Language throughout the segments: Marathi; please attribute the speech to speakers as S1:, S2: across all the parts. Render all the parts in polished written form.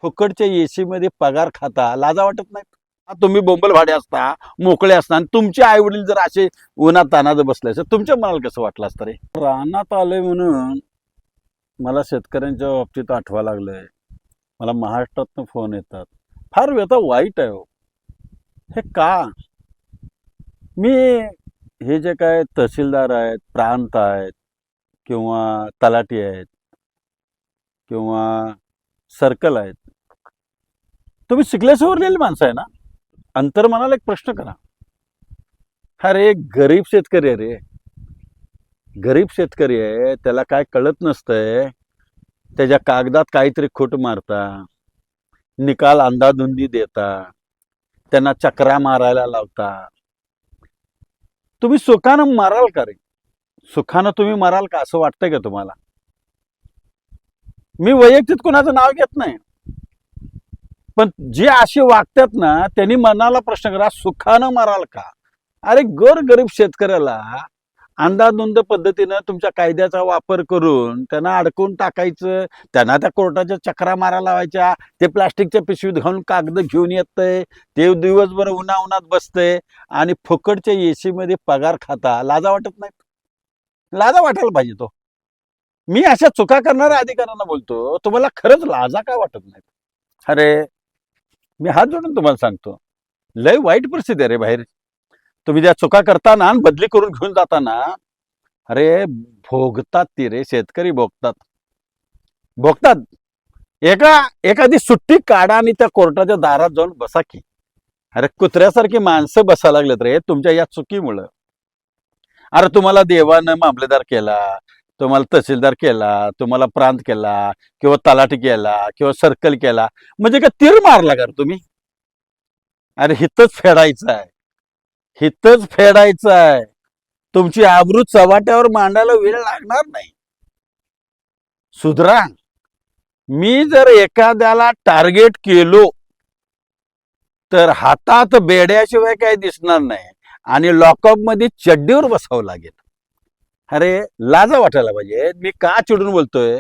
S1: फुकटच्या एसी मध्ये पगार खाता, लाजा वाटत नाही? तुम्ही बोंबल भाडे असता, मोकळे असता आणि तुमचे आई वडील जर असे उन्हात तानात बसले असते, तुमच्या मनाला कसं वाटलं असतं रे? रानात आलोय म्हणून मला शेतकऱ्यांच्या बाबतीत आठवा लागलंय. मला महाराष्ट्रातनं फोन येतात, फार व्यथा वाईट आहे हो. हे का? मी हे जे काय तहसीलदार आहेत, प्रांत आहेत किंवा तलाठी आहेत किंवा सर्कल आहेत, तुम्ही शिकले सवरलेली माणसं आहे ना. अंतर्मनाला एक प्रश्न करा. अरे गरीब शेतकरी आहे रे, गरीब शेतकरी आहे, त्याला काय कळत नसतंय. त्याच्या कागदात काहीतरी खोट मारता, निकाल अंदाधुंदी देता, त्यांना चक्रा मारायला लावता. तुम्ही सुखानं माराल का रे? सुखानं तुम्ही माराल का असं वाटतंय का तुम्हाला? मी वैयक्तिक कुणाचं नाव घेत नाही, पण जे असे वागतात ना, त्यांनी मनाला प्रश्न करा, सुखानं माराल का? अरे गरीब शेतकऱ्याला अंदाधुंद पद्धतीनं तुमच्या कायद्याचा वापर करून त्यांना अडकून टाकायचं, त्यांना त्या कोर्टाच्या चक्रा मारा लावायच्या, ते प्लास्टिकच्या पिशवीत घालून कागद घेऊन येतंय, ते दिवसभर उन्हात बसतंय आणि फुकटच्या एसी मध्ये पगार खाता, लाजा वाटत नाही? लाजा वाटायला पाहिजे तो. मी अशा चुका करणाऱ्या अधिकाऱ्यांना बोलतो, तुम्हाला खरंच लाजा का वाटत नाही? अरे मी हात जोडून तुम्हाला सांगतो, लय वाईट परिस्थिती आहे रे बाहेर. तुम्ही ज्या चुका करताना आणि बदली करून घेऊन जाताना, अरे भोगतात ती रे, शेतकरी भोगतात भोगतात. एखादी सुट्टी काढा आणि त्या कोर्टाच्या दारात जाऊन बसा की. अरे कुत्र्यासारखी माणसं बसायला लागलेत रे तुमच्या या चुकीमुळं. अरे तुम्हाला देवानं मामलेदार केला, तुम्हाला तहसीलदार केला, तुम्हाला प्रांत केला किंवा तलाठी केला किंवा सर्कल केला, म्हणजे का तीर मारला का तुम्ही? अरे हितच फेडायचं आहे, हितच फेडायचं आहे. तुमची आबरू चव्हाट्यावर मांडायला वेळ लागणार नाही. सुधरा. मी जर एखाद्याला टार्गेट केलो तर हातात बेड्याशिवाय काही दिसणार नाही आणि लॉकअप मध्ये चड्डीवर बसावं लागेल. अरे लाजा वाटायला पाहिजे. मी का चिडून बोलतोय?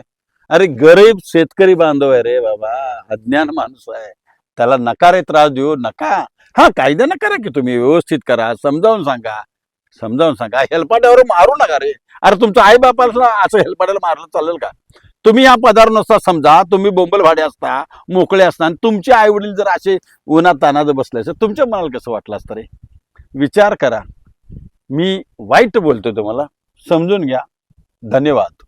S1: अरे गरीब शेतकरी बांधव आहे रे बाबा, अज्ञान माणूस आहे, त्याला नका रे त्रास देऊ नका. हा कायदा करा की तुम्ही व्यवस्थित करा, समजावून सांगा. हेलपाट्यावर मारू नका रे. अरे तुमचं आई बापाला असं हेलपाट्याला मारलं चालेल का? तुम्ही या पदावर नसता, समजा तुम्ही बोंबल भाडे असता, मोकळे असता आणि तुमचे आई वडील जर असे उन्हात तानात बसले असते, तुमच्या मनाला कसं वाटलं असतं रे? विचार करा. मी वाईट बोलतोय तुम्हाला, समजून घ्या. धन्यवाद.